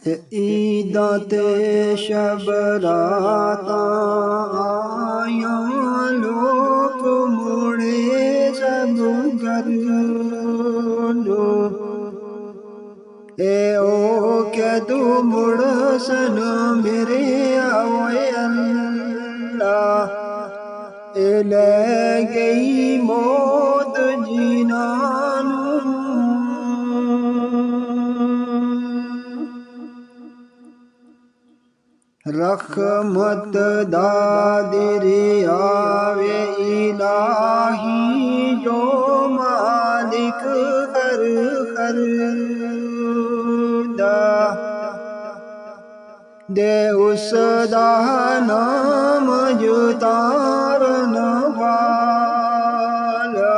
ईदां ते शब रातां आयां लोक मुड़े सब घर नूं ओ के तू मुड़ सन मेरे आओए अल्लाह ले गई मौत जीना रहमत दा दरियावे इलाही जो मालिक हर हर दा दे उस दा नाम जुतारन वाला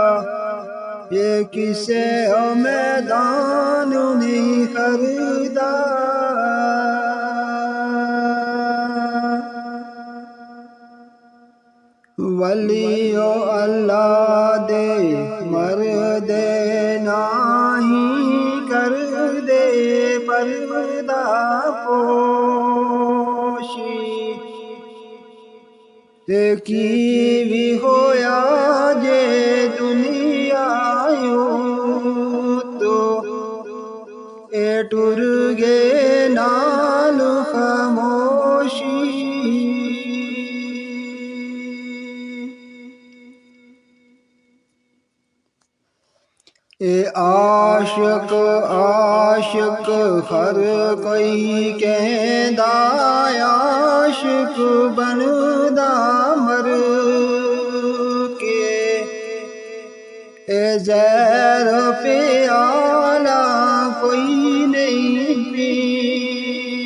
ये किसे मैदान नहीं करदा वलियो अल्लाह दे मर दे नाही कर दे पर्दा पोशी की भी होया जे दुनिया तो ए टुर गे नाल खामोशी ए आशिक आशिक हर कोई कहदा आशिक बनदा मर के ए ज़हर प्याला कोई नहीं पींदा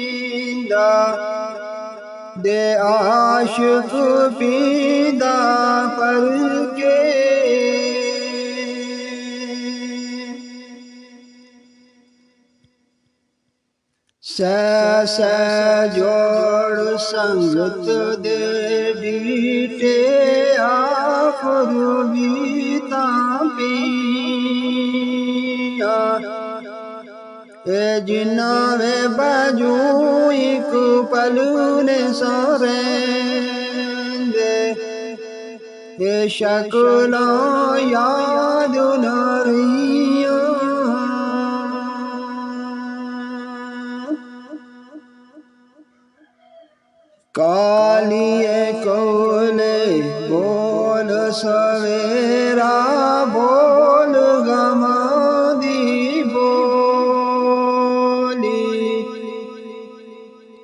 दे आशिक पींदा पर के सै जोड़ संगत दे बीटे आखर बीता पिया ए जिन्ना वे बाजू एक पल ने सरेंदे ए शक्ल याद न रहिया कालिए कोले बोल सवेरा बोल गमादी बोली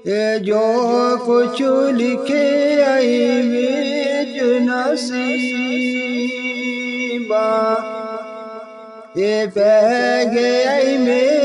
ये जो कुछ लिखे आई बीच नसीबा ये पै गए